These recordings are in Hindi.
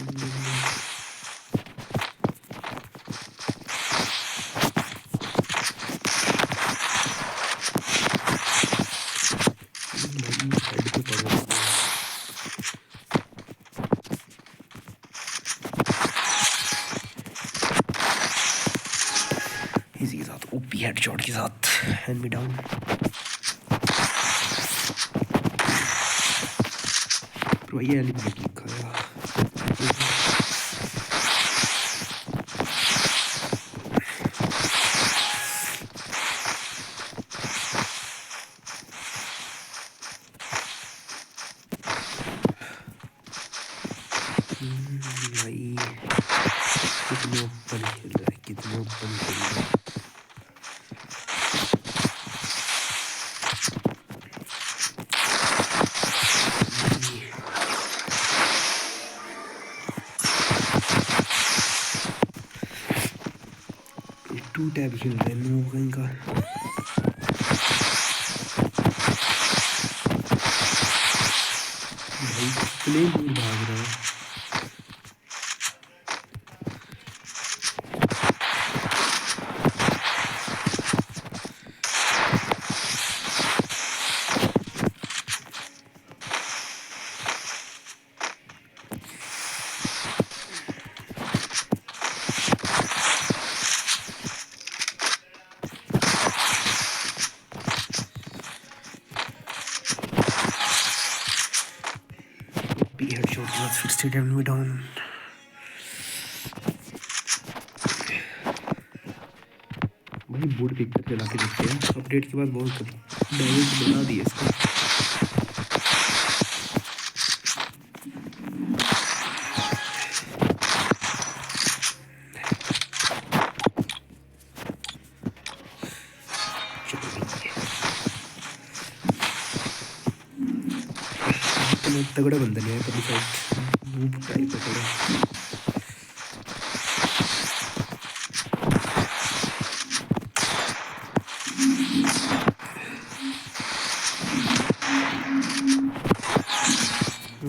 इसी के साथ ओपी हेडशॉट के साथ हैंड मी डाउन। भाई ये एलिमिनेट लिखा है। भाई कितने ओपन खेल रहा है, कितने ओपन खेल रहा है। टू टैब खेल रहे हैं लोग इनका। भाई कितने दूर भाग रहे हैं। हेडशॉट के बाद फिर से हैंड मी डाउन। भाई वुडपेकर चला के देखते हैं, अपडेट के बाद बहुत डैमेज बना दिया इसका। तगड़ा बंदा नहीं है कभी साइड टाइप है थोड़ा।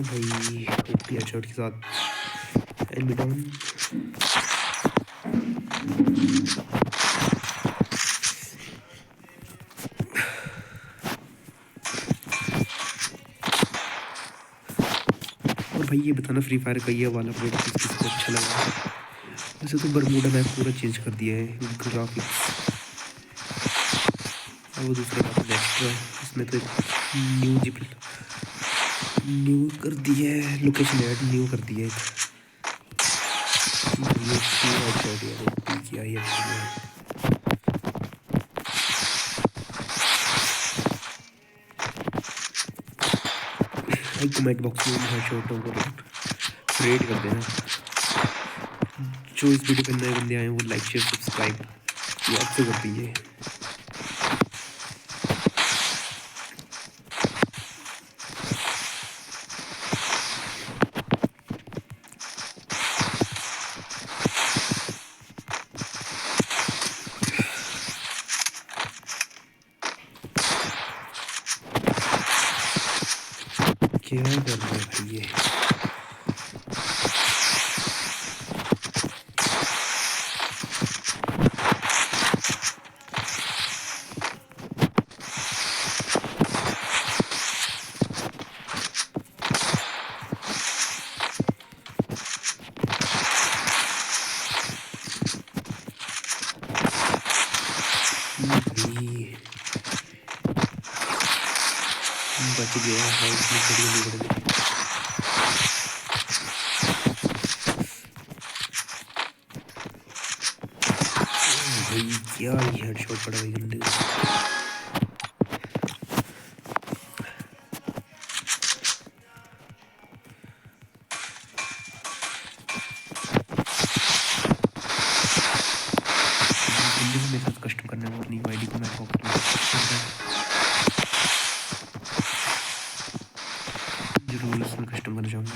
भाई ओपी हेडशॉट के साथ एंड डाउन। और भाई ये बताना फ्री फायर का ये वाला अपडेट किसको अच्छा लगा। वैसे तो बरमूडा मैप पूरा चेंज कर दिया है ग्राफिक्स, और वो दूसरा काफ़ी एक्स्ट्रा इसमें तो न्यू जिप न्यू कर दिया है, लोकेशन ऐड न्यू कर दिया है। भाई कमेंट बॉक्स में हेडशॉटों को रेट कर देना। जो इस वीडियो पे नए बंदे आए हैं वो लाइक शेयर सब्सक्राइब याद से कर दीजिए। क्या कर रहा है भाई ये। बच गया है इसमें भाई क्या ही हेडशॉट पड़ा भाई गंदे। मेरे साथ कस्टम करने और नहीं आईडी को मैं जरूर इसमें कस्टम करना चाहूँगा।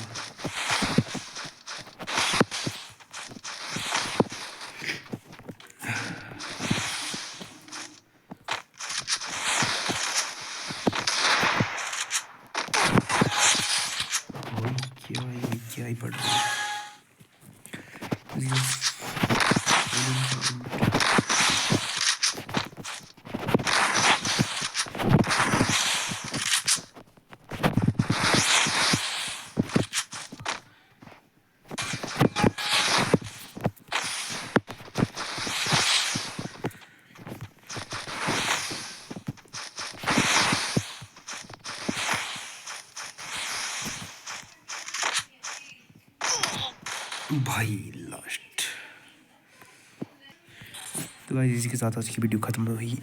भाई लास्ट। तो गाइस इसी के साथ आज की वीडियो ख़त्म हुई।